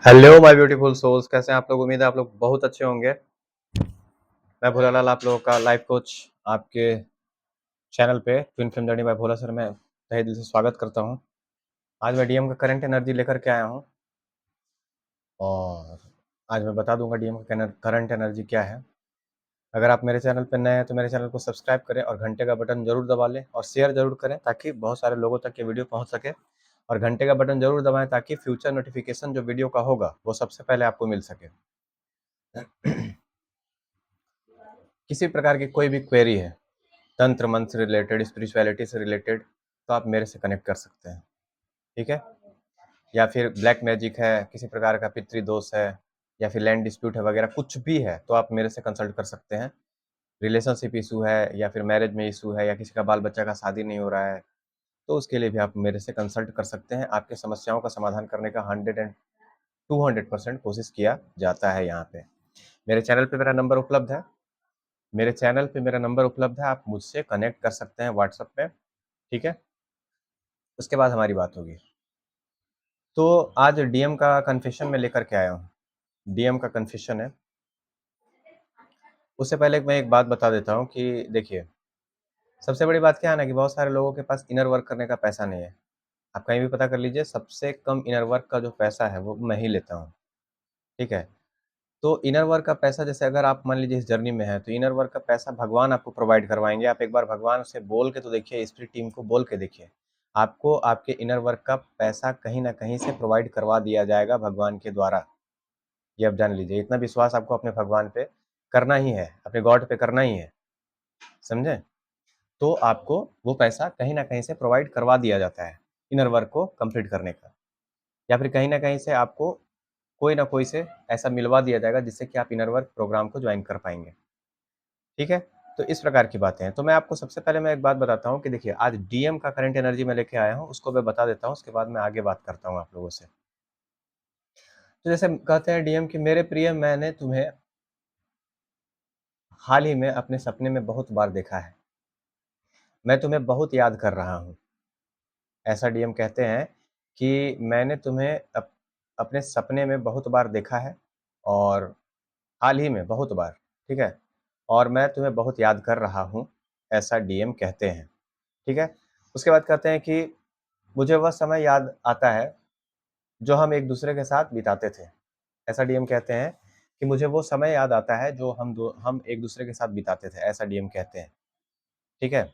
Hello my beautiful souls, कैसे हैं आप लोग। उम्मीद है आप लोग बहुत अच्छे होंगे। मैं भोलालाल, आप लोगों का लाइफ कोच, आपके चैनल पे ट्विन फिल्म जर्नी बाय भोला सर में तहे दिल से स्वागत करता हूं। आज मैं डीएम का करंट एनर्जी लेकर के आया हूं और आज मैं बता दूंगा डीएम का करंट एनर्जी क्या है। अगर आप मेरे चैनल पर नए हैं तो मेरे चैनल को सब्सक्राइब करें और घंटे का बटन जरूर दबा लें और शेयर जरूर करें ताकि बहुत सारे लोगों तक ये वीडियो पहुंच सके। और घंटे का बटन जरूर दबाएं ताकि फ्यूचर नोटिफिकेशन जो वीडियो का होगा वो सबसे पहले आपको मिल सके। किसी प्रकार की कोई भी क्वेरी है, तंत्र मंत्र से रिलेटेड, स्पिरिचुअलिटी से रिलेटेड, तो आप मेरे से कनेक्ट कर सकते हैं। ठीक है। या फिर ब्लैक मैजिक है, किसी प्रकार का पितृदोष है, या फिर लैंड डिस्प्यूट है वगैरह कुछ भी है तो आप मेरे से कंसल्ट कर सकते हैं। रिलेशनशिप इशू है या फिर मैरिज में इशू है या किसी का बाल बच्चा का शादी नहीं हो रहा है तो उसके लिए भी आप मेरे से कंसल्ट कर सकते हैं। आपके समस्याओं का समाधान करने का 100% कोशिश किया जाता है यहाँ पे। मेरे चैनल पे मेरा नंबर उपलब्ध है, आप मुझसे कनेक्ट कर सकते हैं व्हाट्सएप पे। ठीक है। उसके बाद हमारी बात होगी। तो आज डीएम का कन्फेशन में लेकर के आया हूँ। डीएम का कन्फेशन है। उससे पहले मैं एक बात बता देता हूँ कि देखिए, सबसे बड़ी बात क्या है ना कि बहुत सारे लोगों के पास इनर वर्क करने का पैसा नहीं है। आप कहीं भी पता कर लीजिए, सबसे कम इनर वर्क का जो पैसा है वो मैं ही लेता हूँ। ठीक है। तो इनर वर्क का पैसा, जैसे अगर आप मान लीजिए इस जर्नी में है तो इनर वर्क का पैसा भगवान आपको प्रोवाइड करवाएंगे। आप एक बार भगवान से बोल के तो देखिए, स्पिरिट टीम को बोल के देखिए, आपको आपके इनर वर्क का पैसा कहीं ना कहीं से प्रोवाइड करवा दिया जाएगा भगवान के द्वारा। ये आप जान लीजिए, इतना विश्वास आपको अपने भगवान पे करना ही है, अपने गॉड पे करना ही है। समझे। तो आपको वो पैसा कहीं ना कहीं से प्रोवाइड करवा दिया जाता है इनर वर्क को कंप्लीट करने का, या फिर कहीं ना कहीं से आपको कोई ना कोई से ऐसा मिलवा दिया जाएगा जिससे कि आप इनर वर्क प्रोग्राम को ज्वाइन कर पाएंगे। ठीक है। तो इस प्रकार की बातें हैं। तो मैं आपको सबसे पहले मैं एक बात बताता हूँ कि देखिए, आज डीएम का करंट एनर्जी मैं लेके आया हूँ, उसको मैं बता देता हूँ, उसके बाद मैं आगे बात करता हूँ आप लोगों से। तो जैसे कहते हैं डीएम कि मेरे प्रिय, मैंने तुम्हें हाल ही में अपने सपने में बहुत बार देखा है, मैं तुम्हें बहुत याद कर रहा हूँ। ऐसा डीएम कहते हैं कि मैंने तुम्हें अपने सपने में बहुत बार देखा है और हाल ही में बहुत बार। ठीक है। और मैं तुम्हें बहुत याद कर रहा हूँ, ऐसा डीएम कहते हैं। ठीक है। उसके बाद कहते हैं कि मुझे वह समय याद आता है जो हम एक दूसरे के साथ बिताते थे। ऐसा डीएम कहते हैं कि मुझे वो समय याद आता है जो हम एक दूसरे के साथ बिताते थे। ऐसा डीएम कहते हैं। ठीक है।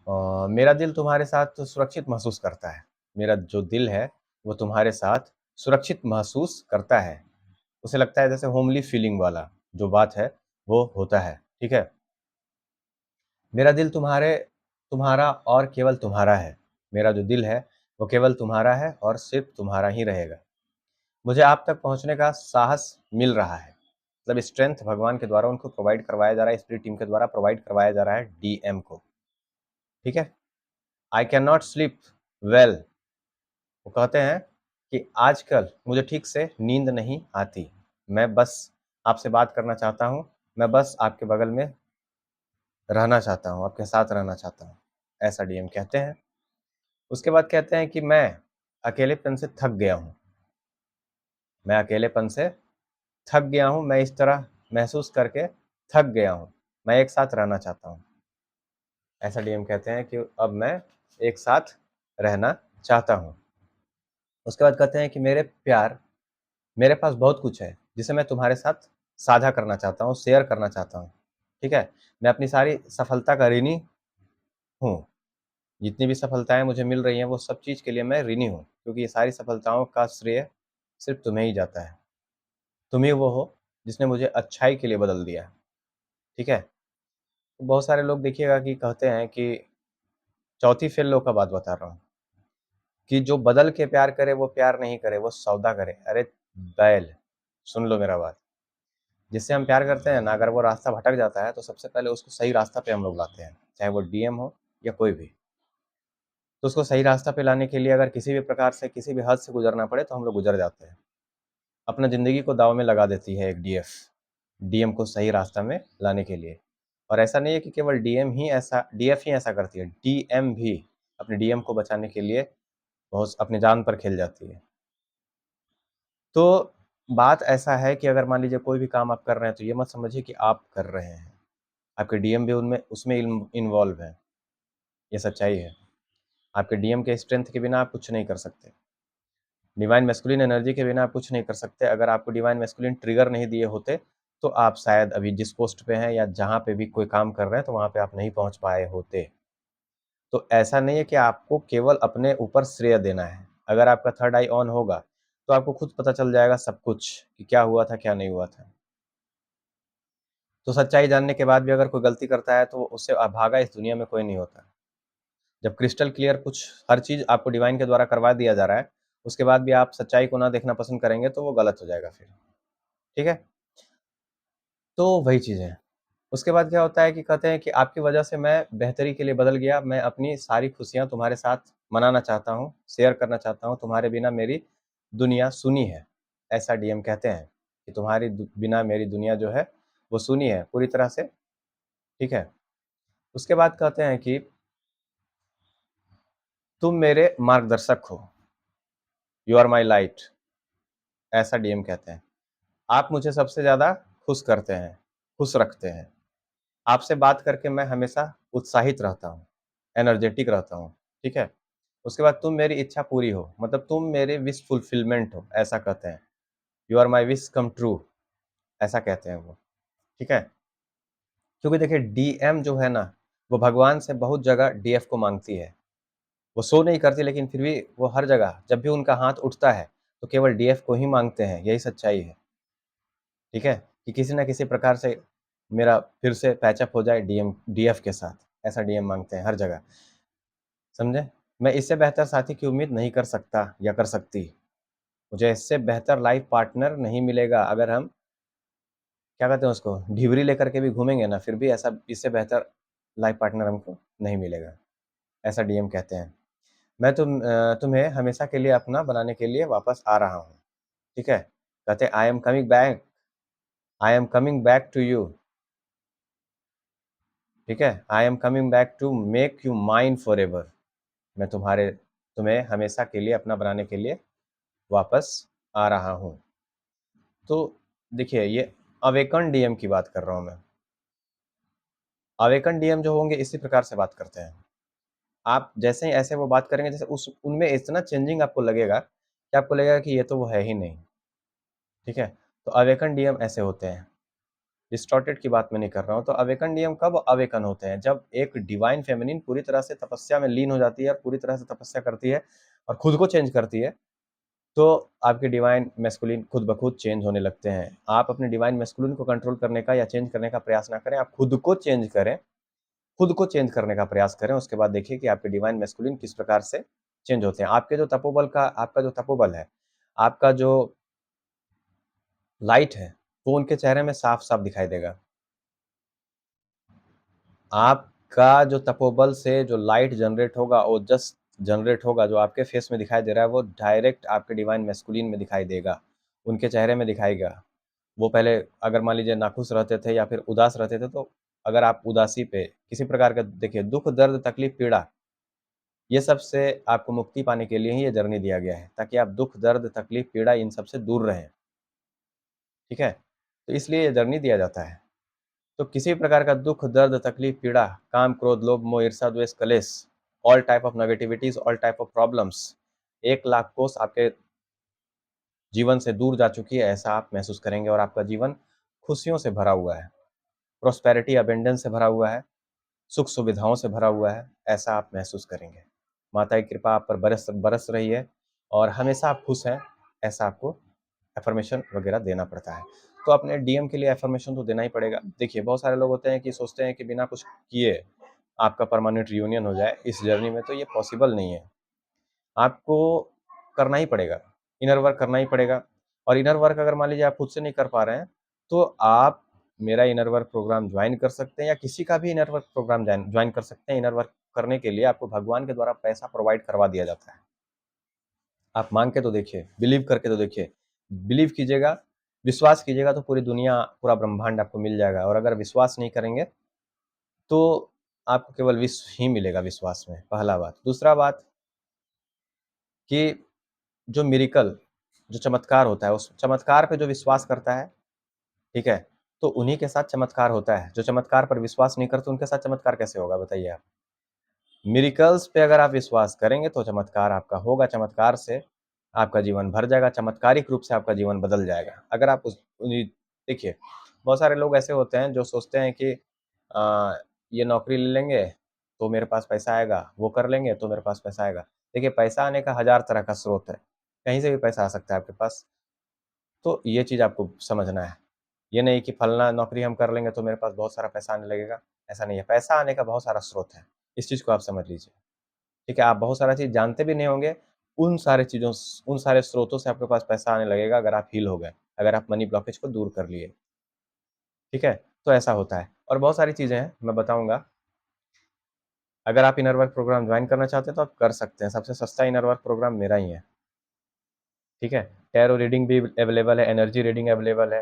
मेरा दिल तुम्हारे साथ सुरक्षित महसूस करता है। मेरा जो दिल है वो तुम्हारे साथ सुरक्षित महसूस करता है। उसे लगता है जैसे होमली फीलिंग वाला जो बात है वो होता है। ठीक है। मेरा दिल तुम्हारा और केवल तुम्हारा है। मेरा जो दिल है वो केवल तुम्हारा है और सिर्फ तुम्हारा ही रहेगा। मुझे आप तक पहुंचने का साहस मिल रहा है। मतलब स्ट्रेंथ भगवान के द्वारा उनको प्रोवाइड करवाया जा रहा है, स्पिरिट टीम के द्वारा प्रोवाइड करवाया जा रहा है डीएम को। ठीक है। I can not sleep well. वो कहते हैं कि आजकल मुझे ठीक से नींद नहीं आती। मैं बस आपसे बात करना चाहता हूँ, मैं बस आपके बगल में रहना चाहता हूँ, आपके साथ रहना चाहता हूँ। ऐसा डीएम कहते हैं। उसके बाद कहते हैं कि मैं अकेलेपन से थक गया हूँ। मैं अकेलेपन से थक गया हूँ, मैं इस तरह महसूस करके थक गया हूँ, मैं एक साथ रहना चाहता हूँ। ऐसा डीएम कहते हैं कि अब मैं एक साथ रहना चाहता हूँ। उसके बाद कहते हैं कि मेरे प्यार, मेरे पास बहुत कुछ है जिसे मैं तुम्हारे साथ साझा करना चाहता हूँ, शेयर करना चाहता हूँ। ठीक है। मैं अपनी सारी सफलता का ऋणी हूँ। जितनी भी सफलताएं मुझे मिल रही हैं वो सब चीज़ के लिए मैं ऋणी हूँ, क्योंकि ये सारी सफलताओं का श्रेय सिर्फ तुम्हें ही जाता है। तुम ही वो हो जिसने मुझे अच्छाई के लिए बदल दिया। ठीक है। तो बहुत सारे लोग देखिएगा कि कहते हैं कि चौथी फेल लो का बात बता रहा हूँ कि जो बदल के प्यार करे वो प्यार नहीं करे, वो सौदा करे। अरे बैल, सुन लो मेरा बात। जिससे हम प्यार करते हैं ना, अगर वो रास्ता भटक जाता है तो सबसे पहले उसको सही रास्ता पे हम लोग लाते हैं, चाहे वो डीएम हो या कोई भी। तो उसको सही रास्ता पे लाने के लिए अगर किसी भी प्रकार से, किसी भी हद से गुजरना पड़े तो हम लोग गुजर जाते हैं। अपना ज़िंदगी को दाव में लगा देती है एक डीएफ, डीएम को सही रास्ता में लाने के लिए। और ऐसा नहीं है कि केवल डीएफ ही ऐसा करती है, डीएम भी अपने डीएम को बचाने के लिए बहुत अपनी जान पर खेल जाती है। तो बात ऐसा है कि अगर मान लीजिए कोई भी काम आप कर रहे हैं तो ये मत समझिए कि आप कर रहे हैं, आपके डीएम भी उनमें उसमें इन्वॉल्व है, ये सच्चाई है। आपके डीएम के स्ट्रेंथ के बिना आप कुछ नहीं कर सकते, डिवाइन मैस्कुलिन एनर्जी के बिना आप कुछ नहीं कर सकते। अगर आपको डिवाइन मैस्कुलिन ट्रिगर नहीं दिए होते तो आप शायद अभी जिस पोस्ट पे हैं या जहाँ पे भी कोई काम कर रहे हैं तो वहाँ पे आप नहीं पहुँच पाए होते। तो ऐसा नहीं है कि आपको केवल अपने ऊपर श्रेय देना है। अगर आपका थर्ड आई ऑन होगा तो आपको खुद पता चल जाएगा सब कुछ कि क्या हुआ था, क्या नहीं हुआ था। तो सच्चाई जानने के बाद भी अगर कोई गलती करता है तो उससे अभागा इस दुनिया में कोई नहीं होता। जब क्रिस्टल क्लियर कुछ हर चीज़ आपको डिवाइन के द्वारा करवा दिया जा रहा है, उसके बाद भी आप सच्चाई को ना देखना पसंद करेंगे तो वो गलत हो जाएगा फिर। ठीक है? तो वही चीज़ है। उसके बाद क्या होता है कि कहते हैं कि आपकी वजह से मैं बेहतरी के लिए बदल गया, मैं अपनी सारी खुशियाँ तुम्हारे साथ मनाना चाहता हूँ, शेयर करना चाहता हूँ, तुम्हारे बिना मेरी दुनिया सूनी है। ऐसा डीएम कहते हैं कि तुम्हारी बिना मेरी दुनिया जो है वो सूनी है पूरी तरह से। ठीक है? उसके बाद कहते हैं कि तुम मेरे मार्गदर्शक हो, यू आर माई लाइट, ऐसा डीएम कहते हैं। आप मुझे सबसे ज़्यादा खुश करते हैं, खुश रखते हैं। आपसे बात करके मैं हमेशा उत्साहित रहता हूँ, एनर्जेटिक रहता हूँ। ठीक है? उसके बाद तुम मेरी इच्छा पूरी हो, मतलब तुम मेरे विश फुलफिलमेंट हो, ऐसा कहते हैं। You are my wish come true, ऐसा कहते हैं वो। ठीक है? क्योंकि देखिए डीएम जो है ना, वो भगवान से बहुत जगह डीएफ को मांगती है। वो शो नहीं करती लेकिन फिर भी वो हर जगह जब भी उनका हाथ उठता है तो केवल डीएफ को ही मांगते हैं, यही सच्चाई है। ठीक है? कि किसी ना किसी प्रकार से मेरा फिर से पैचअप हो जाए डीएफ के साथ, ऐसा डीएम मांगते हैं हर जगह। समझे? मैं इससे बेहतर साथी की उम्मीद नहीं कर सकता या कर सकती। मुझे इससे बेहतर लाइफ पार्टनर नहीं मिलेगा। अगर हम क्या कहते हैं उसको ढिबरी लेकर के भी घूमेंगे ना फिर भी ऐसा इससे बेहतर लाइफ पार्टनर हमको नहीं मिलेगा, ऐसा डीएम कहते हैं। मैं तुम्हें हमेशा के लिए अपना बनाने के लिए वापस आ रहा हूँ। ठीक है? कहते हैं I am coming back to you. ठीक है? I am coming back to make you mine forever. मैं तुम्हें हमेशा के लिए अपना बनाने के लिए वापस आ रहा हूँ। तो देखिए ये अवेकन डीएम की बात कर रहा हूँ मैं। अवेकन डीएम जो होंगे इसी प्रकार से बात करते हैं। आप जैसे ही ऐसे वो बात करेंगे जैसे उस उनमें इतना चेंजिंग आपको लगेगा कि आपको लगेगा कि ये तो वो है ही नहीं। ठीक है? तो अवेकन डीएम ऐसे होते हैं। डिस्टॉर्टेड की बात मैं नहीं कर रहा हूँ। तो अवेकन डीएम कब अवेकन होते हैं? जब एक डिवाइन फेमिनिन पूरी तरह से तपस्या में लीन हो जाती है, पूरी तरह से तपस्या करती है और खुद को चेंज करती है, तो आपके डिवाइन मैस्कुलिन खुद ब खुद चेंज होने लगते हैं। आप अपने डिवाइन मैस्कुलिन को कंट्रोल करने का या चेंज करने का प्रयास ना करें, आप खुद को चेंज करें, खुद को चेंज करने का प्रयास करें। उसके बाद देखिए कि आपके डिवाइन मैस्कुलिन किस प्रकार से चेंज होते हैं। आपका जो तपोबल है, आपका जो लाइट है, वो उनके चेहरे में साफ-साफ दिखाई देगा। आपका जो तपोबल से जो लाइट जनरेट होगा, ओजस जनरेट होगा, जो आपके फेस में दिखाई दे रहा है, वो डायरेक्ट आपके डिवाइन मैस्कुलिन में दिखाई देगा, उनके चेहरे में दिखाएगा। वो पहले अगर मान लीजिए नाखुश रहते थे या फिर उदास रहते थे, तो अगर आप उदासी पे किसी प्रकार का देखिए दुःख, दर्द, तकलीफ, पीड़ा, ये सब से आपको मुक्ति पाने के लिए ही ये जर्नी दिया गया है, ताकि आप दुःख, दर्द, तकलीफ, पीड़ा इन सब से दूर रहें। ठीक है? तो इसलिए ये जर्नी दिया जाता है। तो किसी प्रकार का दुःख, दर्द, तकलीफ, पीड़ा, काम, क्रोध, लोभ, मोह, ईर्ष्या, द्वेष, कलेश, all type of negativities, all type of problems 1,00,000 कोस आपके जीवन से दूर जा चुकी है, ऐसा आप महसूस करेंगे और आपका जीवन खुशियों से भरा हुआ है, प्रॉस्पेरिटी, अबेंडेंस से भरा हुआ है, सुख सुविधाओं से भरा हुआ है, ऐसा आप महसूस करेंगे। माता की कृपा आप पर बरस बरस रही है और हमेशा आप खुश हैं, ऐसा आपको अफ़र्मेशन वगैरह देना पड़ता है। तो अपने डीएम के लिए अफ़र्मेशन तो देना ही पड़ेगा। देखिए बहुत सारे लोग होते हैं कि सोचते हैं कि बिना कुछ किए आपका परमानेंट रियूनियन हो जाए इस जर्नी में, तो ये पॉसिबल नहीं है। आपको करना ही पड़ेगा, इनर वर्क करना ही पड़ेगा। और इनर वर्क अगर मान लीजिए आप खुद से नहीं कर पा रहे हैं, तो आप मेरा इनर वर्क प्रोग्राम ज्वाइन कर सकते हैं या किसी का भी इनर वर्क प्रोग्राम ज्वाइन कर सकते हैं। इनर वर्क करने के लिए आपको भगवान के द्वारा पैसा प्रोवाइड करवा दिया जाता है। आप मांग के तो देखिए, बिलीव करके तो देखिए। बिलीव कीजिएगा, विश्वास कीजिएगा तो पूरी दुनिया, पूरा ब्रह्मांड आपको मिल जाएगा। और अगर विश्वास नहीं करेंगे तो आपको केवल विश्व ही मिलेगा विश्वास में, पहला बात। दूसरा बात कि जो मिरेकल जो चमत्कार होता है, उस चमत्कार पे जो विश्वास करता है, ठीक है, तो उन्हीं के साथ चमत्कार होता है। जो चमत्कार पर विश्वास नहीं करते, उनके साथ चमत्कार कैसे होगा बताइए आप? मिरेकल्स पे अगर आप विश्वास करेंगे तो चमत्कार आपका होगा, चमत्कार से आपका जीवन भर जाएगा, चमत्कारिक रूप से आपका जीवन बदल जाएगा। अगर आप देखिए, बहुत सारे लोग ऐसे होते हैं जो सोचते हैं कि ये नौकरी ले लेंगे तो मेरे पास पैसा आएगा, वो कर लेंगे तो मेरे पास पैसा आएगा। देखिए, पैसा आने का हज़ार तरह का स्रोत है, कहीं से भी पैसा आ सकता है आपके पास। तो ये चीज़ आपको समझना है। ये नहीं कि फलना नौकरी हम कर लेंगे तो मेरे पास बहुत सारा पैसा आने लगेगा, ऐसा नहीं है। पैसा आने का बहुत सारा स्रोत है, इस चीज़ को आप समझ लीजिए। ठीक है, आप बहुत सारा चीज़ जानते भी नहीं होंगे, उन सारे स्रोतों से आपके पास पैसा आने लगेगा अगर आप हील हो गए, अगर आप मनी ब्लॉकेज को दूर कर लिए। ठीक है? तो ऐसा होता है और बहुत सारी चीज़ें हैं, मैं बताऊँगा। अगर आप इनर वर्क प्रोग्राम ज्वाइन करना चाहते हैं तो आप कर सकते हैं। सबसे सस्ता इनर वर्क प्रोग्राम मेरा ही है। ठीक है? टैरो रीडिंग भी अवेलेबल है, एनर्जी रीडिंग अवेलेबल है।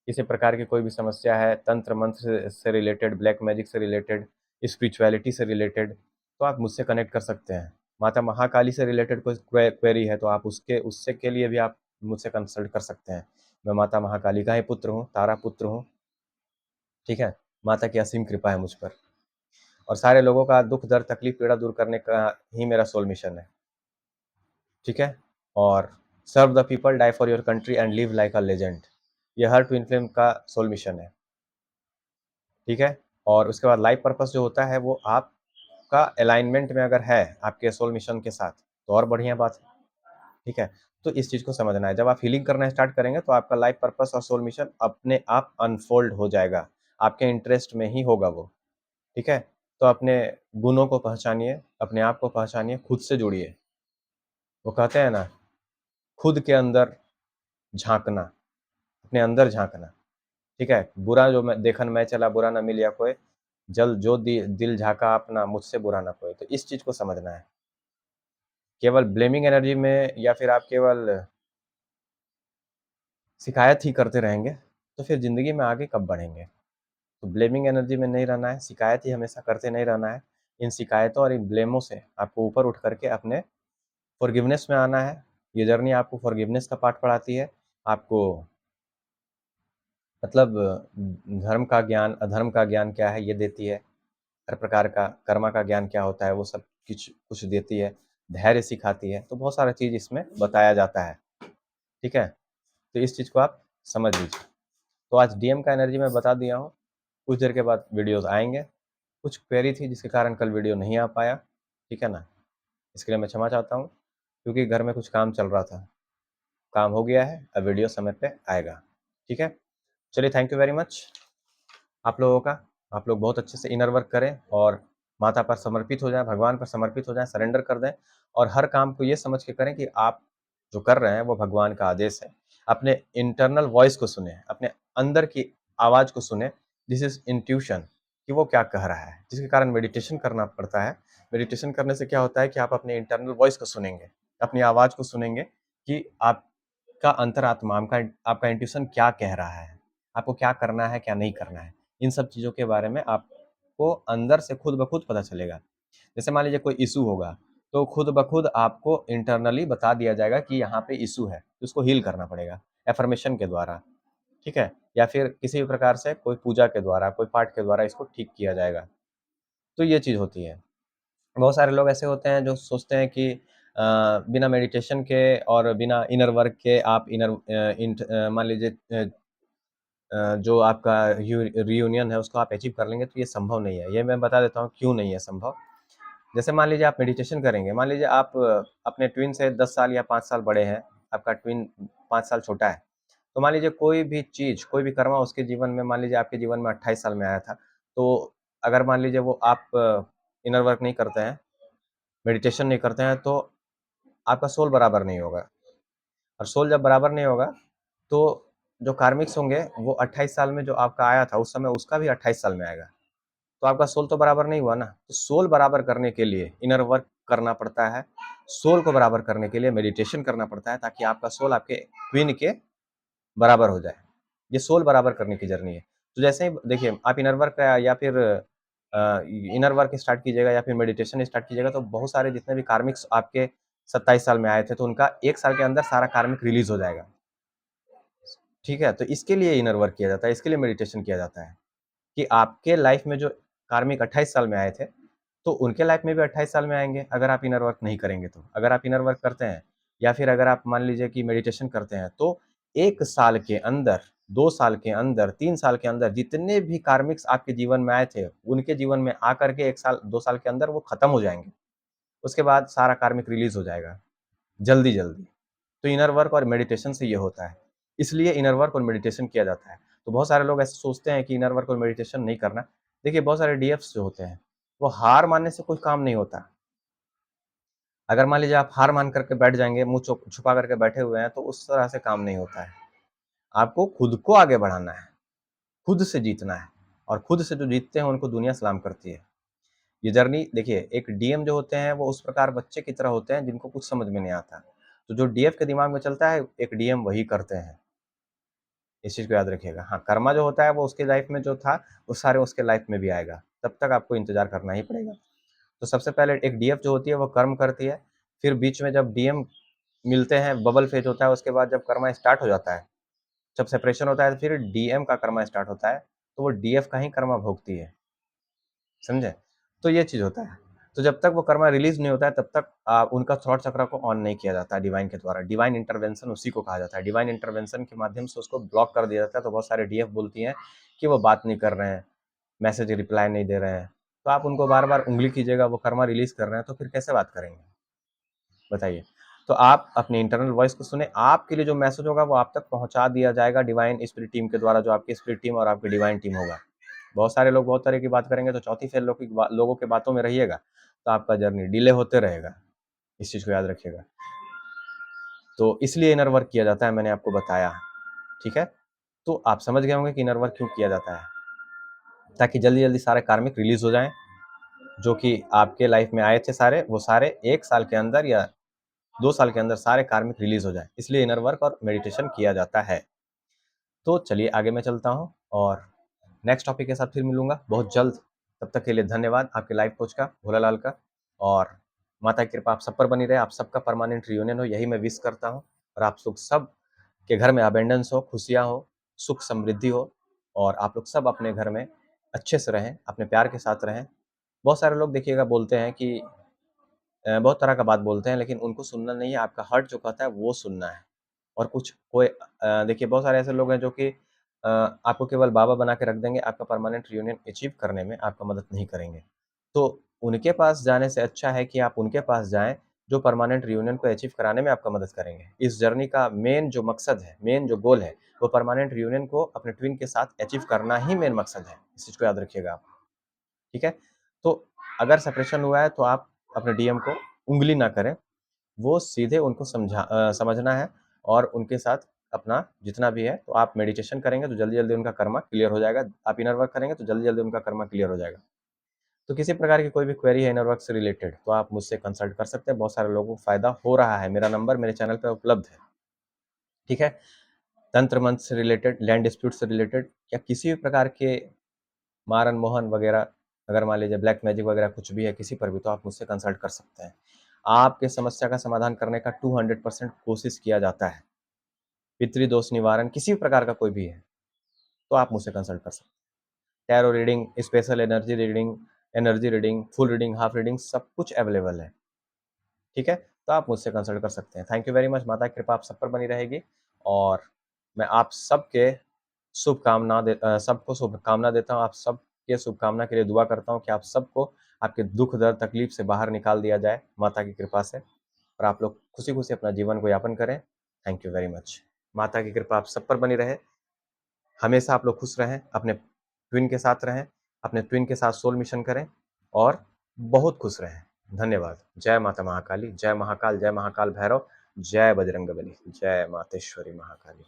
किसी प्रकार की कोई भी समस्या है, तंत्र मंत्र से रिलेटेड, ब्लैक मैजिक से रिलेटेड, स्पिरिचुअलिटी से रिलेटेड, तो आप मुझसे कनेक्ट कर सकते हैं। माता महाकाली से रिलेटेड कोई क्वेरी है तो आप उससे के लिए भी आप मुझसे कंसल्ट कर सकते हैं। मैं माता महाकाली का ही पुत्र हूँ, तारा पुत्र हूँ। ठीक है? माता की असीम कृपा है मुझ पर और सारे लोगों का दुःख, दर्द, तकलीफ, पीड़ा दूर करने का ही मेरा सोल मिशन है। ठीक है? और serve the people, die for your country and live like a legend, ये हर ट्विन फ्लेम का सोल मिशन है। ठीक है? और उसके बाद लाइफ पर्पस जो होता है वो आपका अलाइनमेंट में अगर है आपके सोल मिशन के साथ तो और बढ़िया बात है। ठीक है? तो इस चीज़ को समझना है। जब आप हीलिंग करना स्टार्ट करेंगे तो आपका लाइफ पर्पस और सोल मिशन अपने आप अनफोल्ड हो जाएगा। आपके इंटरेस्ट में ही होगा वो। ठीक है? तो अपने गुणों को पहचानिए, अपने आप को पहचानिए, खुद से जुड़िए। वो कहते हैं ना, खुद के अंदर झाँकना, अपने अंदर झाँकना। ठीक है? बुरा जो मैं देखन मैं चला, बुरा ना मिलिया कोय, जल जो दिल झाँका अपना, मुझसे बुरा ना कोय। तो इस चीज़ को समझना है। केवल ब्लेमिंग एनर्जी में या फिर आप केवल शिकायत ही करते रहेंगे, तो फिर ज़िंदगी में आगे कब बढ़ेंगे? तो ब्लेमिंग एनर्जी में नहीं रहना है, शिकायत ही हमेशा करते नहीं रहना है। इन शिकायतों और इन ब्लेमों से आपको ऊपर उठ करके अपने फ़ॉरगिवनेस में आना है। ये जर्नी आपको फ़ॉरगिवनेस का पाठ पढ़ाती है। आपको मतलब धर्म का ज्ञान, अधर्म का ज्ञान क्या है ये देती है। हर प्रकार का कर्मा का ज्ञान क्या होता है वो सब कुछ कुछ देती है। धैर्य सिखाती है। तो बहुत सारा चीज़ इसमें बताया जाता है। ठीक है? तो इस चीज़ को आप समझ लीजिए। तो आज डीएम का एनर्जी मैं बता दिया हूँ। कुछ देर के बाद वीडियोज़ आएँगे। कुछ क्वेरी थी जिसके कारण कल वीडियो नहीं आ पाया। ठीक है ना? इसके लिए मैं क्षमा चाहता हूँ क्योंकि घर में कुछ काम चल रहा था। काम हो गया है, अब वीडियो समय पे आएगा। ठीक है? चलिए, थैंक यू वेरी मच आप लोगों का। आप लोग बहुत अच्छे से इनर वर्क करें और माता पर समर्पित हो जाएँ, भगवान पर समर्पित हो जाएँ, सरेंडर कर दें और हर काम को ये समझ के करें कि आप जो कर रहे हैं वो भगवान का आदेश है। अपने इंटरनल वॉइस को सुनें, अपने अंदर की आवाज़ को सुनें, दिस इज़ इंट्यूशन, कि वो क्या कह रहा है, जिसके कारण मेडिटेशन करना पड़ता है। मेडिटेशन करने से क्या होता है कि आप अपने इंटरनल वॉइस को सुनेंगे, अपनी आवाज़ को सुनेंगे कि आपका अंतरात्मा, आपका इंट्यूशन क्या कह रहा है, आपको क्या करना है, क्या नहीं करना है। इन सब चीज़ों के बारे में आपको अंदर से खुद ब खुद पता चलेगा। जैसे मान लीजिए कोई इश्यू होगा, तो खुद ब खुद आपको इंटरनली बता दिया जाएगा कि यहाँ पे इश्यू है, तो उसको हील करना पड़ेगा, अफ़र्मेशन के द्वारा, ठीक है? या फिर किसी भी प्रकार से कोई पूजा के द्वारा, कोई पाठ के द्वारा इसको ठीक किया जाएगा। तो ये चीज़ होती है। बहुत सारे लोग ऐसे होते हैं जो सोचते हैं कि बिना मेडिटेशन के और बिना इनर वर्क के आप मान लीजिए जो आपका रियूनियन है उसको आप अचीव कर लेंगे, तो ये संभव नहीं है। ये मैं बता देता हूँ क्यों नहीं है संभव। जैसे मान लीजिए आप मेडिटेशन करेंगे, मान लीजिए आप अपने ट्विन से 10 साल या 5 साल बड़े हैं, आपका ट्विन 5 साल छोटा है। तो मान लीजिए कोई भी चीज़, कोई भी कर्मा उसके जीवन में, मान लीजिए आपके जीवन में 28 साल में आया था, तो अगर मान लीजिए वो आप इनर वर्क नहीं करते हैं, मेडिटेशन नहीं करते हैं, तो आपका सोल बराबर नहीं होगा और सोल जब बराबर नहीं होगा, तो जो कार्मिक्स होंगे वो 28 साल में जो आपका आया था, उस समय उसका भी 28 साल में आएगा। तो आपका सोल तो बराबर नहीं हुआ ना। तो सोल बराबर करने के लिए इनर वर्क करना पड़ता है। सोल को बराबर करने के लिए मेडिटेशन करना पड़ता है ताकि आपका सोल आपके ट्विन के बराबर हो जाए। ये सोल बराबर करने की जर्नी है। तो जैसे ही देखिए आप इनर वर्क या फिर इनर वर्क स्टार्ट कीजिएगा या फिर मेडिटेशन स्टार्ट कीजिएगा, तो बहुत सारे जितने भी कार्मिक्स आपके 27 साल में आए थे, तो उनका 1 साल के अंदर सारा कार्मिक रिलीज हो जाएगा। ठीक है, तो इसके लिए इनर वर्क किया जाता है, इसके लिए मेडिटेशन किया जाता है कि आपके लाइफ में जो कार्मिक 28 साल में आए थे, तो उनके लाइफ में भी 28 साल में आएंगे अगर आप इनर वर्क नहीं करेंगे तो। अगर आप इनर वर्क करते हैं या फिर अगर आप मान लीजिए कि मेडिटेशन करते हैं, तो 1 साल के अंदर, 2 साल के अंदर, 3 साल के अंदर जितने भी कार्मिक्स आपके जीवन में आए थे, उनके जीवन में आकर के 1 साल 2 साल के अंदर वो खत्म हो जाएंगे। उसके बाद सारा कार्मिक रिलीज हो जाएगा जल्दी जल्दी। तो इनर वर्क और मेडिटेशन से ये होता है, इसलिए इनर वर्क और मेडिटेशन किया जाता है। तो बहुत सारे लोग ऐसे सोचते हैं कि इनर वर्क और मेडिटेशन नहीं करना। देखिए, बहुत सारे डीएफ्स जो होते हैं, वो हार मानने से कोई काम नहीं होता। अगर मान लीजिए आप हार मान करके बैठ जाएंगे, मुंह छुपा करके बैठे हुए हैं, तो उस तरह से काम नहीं होता है। आपको खुद को आगे बढ़ाना है, खुद से जीतना है, और खुद से जो जीतते हैं उनको दुनिया सलाम करती है। ये जर्नी देखिए, एक डीएम जो होते हैं वो उस प्रकार बच्चे की तरह होते हैं जिनको कुछ समझ में नहीं आता। तो जो डीएफ के दिमाग में चलता है, एक डीएम वही करते हैं। इस चीज़ को याद रखिएगा। हाँ, कर्मा जो होता है वो उसके लाइफ में जो था, वो सारे उसके लाइफ में भी आएगा। तब तक आपको इंतज़ार करना ही पड़ेगा। तो सबसे पहले एक डीएफ जो होती है वो कर्म करती है, फिर बीच में जब डीएम मिलते हैं, बबल फेज होता है, उसके बाद जब कर्मा स्टार्ट हो जाता है, जब सेपरेशन होता है, तो फिर डीएम का कर्मा स्टार्ट होता है, तो वो डीएफ का ही कर्मा भोगती है। समझे? तो ये चीज़ होता है। तो जब तक वो कर्मा रिलीज़ नहीं होता है, तब तक उनका थॉट चक्र को ऑन नहीं किया जाता है डिवाइन के द्वारा। डिवाइन इंटरवेंशन उसी को कहा जाता है। डिवाइन इंटरवेंशन के माध्यम से उसको ब्लॉक कर दिया जाता है। तो बहुत सारे डीएफ बोलती हैं कि वो बात नहीं कर रहे हैं, मैसेज रिप्लाई नहीं दे रहे हैं। तो आप उनको बार-बार उँगली कीजिएगा, वो कर्मा रिलीज़ कर रहे हैं, तो फिर कैसे बात करेंगे? बताइए। तो आप अपनी इंटरनल वॉइस को सुने, आपके लिए जो मैसेज होगा वो आप तक पहुँचा दिया जाएगा डिवाइन स्पिरिट टीम के द्वारा, जो आपकी स्पिरिट टीम और आपकी डिवाइन टीम होगा। बहुत सारे लोग बहुत तरह की बात करेंगे, तो चौथी फेज़ लोगों की बातों में रहिएगा, तो आपका जर्नी डिले होते रहेगा। इस चीज़ को याद रखिएगा। तो इसलिए इनर वर्क किया जाता है, मैंने आपको बताया, ठीक है? तो आप समझ गए होंगे कि इनर वर्क क्यों किया जाता है, ताकि जल्दी-जल्दी सारे कार्मिक रिलीज़ हो जाएँ, जो कि आपके लाइफ में आए थे सारे, वो सारे 1 साल के अंदर या 2 साल के अंदर सारे कार्मिक रिलीज़ हो जाएँ। इसलिए इनर वर्क और मेडिटेशन किया जाता है। तो चलिए आगे मैं चलता हूँ और नेक्स्ट टॉपिक के साथ फिर मिलूँगा बहुत जल्द। तब तक के लिए धन्यवाद आपके लाइफ कोच का, भोलालाल का, और माता की कृपा आप सब पर बनी रहे, आप सबका परमानेंट रियूनियन हो, यही मैं विश करता हूँ। और आप लोग सब के घर में अबेंडेंस हो, खुशियाँ हो, सुख समृद्धि हो, और आप लोग सब अपने घर में अच्छे से रहें, अपने प्यार के साथ रहें। बहुत सारे लोग देखिएगा बोलते हैं कि बहुत तरह का बात बोलते हैं, लेकिन उनको सुनना नहीं है, आपका हार्ट जो कहता है वो सुनना है। और कुछ कोई देखिए, बहुत सारे ऐसे लोग हैं जो कि आपको केवल बाबा बना के रख देंगे, आपका परमानेंट रियूनियन अचीव करने में आपका मदद नहीं करेंगे। तो उनके पास जाने से अच्छा है कि आप उनके पास जाएँ, जो परमानेंट रियूनियन को अचीव कराने में आपका मदद करेंगे। इस जर्नी का मेन जो मकसद है, मेन जो गोल है, वो परमानेंट रियूनियन को अपने ट्विन के साथ अचीव करना ही मेन मकसद है। इस चीज़ को याद रखिएगा आप, ठीक है? तो अगर सेपरेशन हुआ है, तो आप अपने डीएम को उँगली ना करें, वो सीधे उनको समझना है, और उनके साथ अपना जितना भी है, तो आप मेडिटेशन करेंगे तो जल्दी-जल्दी उनका कर्मा क्लियर हो जाएगा। आप इनर वर्क करेंगे तो जल्दी-जल्दी उनका कर्मा क्लियर हो जाएगा। तो किसी प्रकार की कोई भी क्वेरी है इनर वर्क से रिलेटेड, तो आप मुझसे कंसल्ट कर सकते हैं। बहुत सारे लोगों को फ़ायदा हो रहा है। मेरा नंबर मेरे चैनल पे उपलब्ध है, ठीक है? तंत्र मंत्र से रिलेटेड, लैंड डिस्प्यूट से रिलेटेड, या किसी भी प्रकार के मारन-मोहन वगैरह, अगर मान लीजिए ब्लैक मैजिक वगैरह कुछ भी है किसी पर भी, तो आप मुझसे कंसल्ट कर सकते हैं। आपके समस्या का समाधान करने का 200% कोशिश किया जाता है। पितृदोष निवारण किसी भी प्रकार का कोई भी है, तो आप मुझसे कंसल्ट कर सकते हैं। Tarot reading, special energy reading, full reading, half reading, सब कुछ अवेलेबल है, ठीक है? तो आप मुझसे कंसल्ट कर सकते हैं। Thank you very much. माता की कृपा आप सब पर बनी रहेगी, और मैं आप सबके सबको शुभकामना देता हूँ। आप सबके शुभकामना के लिए दुआ करता हूँ कि आप सबको आपके दुःख, दर्द, तकलीफ से बाहर निकाल दिया जाए माता की कृपा से, और आप लोग खुशी-खुशी अपना जीवन को यापन करें। Thank you very much. माता की कृपा आप सब पर बनी रहे। हमेशा आप लोग खुश रहें, अपने ट्विन के साथ रहें, अपने ट्विन के साथ सोल मिशन करें, और बहुत खुश रहें। धन्यवाद। जय माता महाकाली, जय महाकाल, जय महाकाल भैरव, जय बजरंगबली, जय मातेश्वरी महाकाली।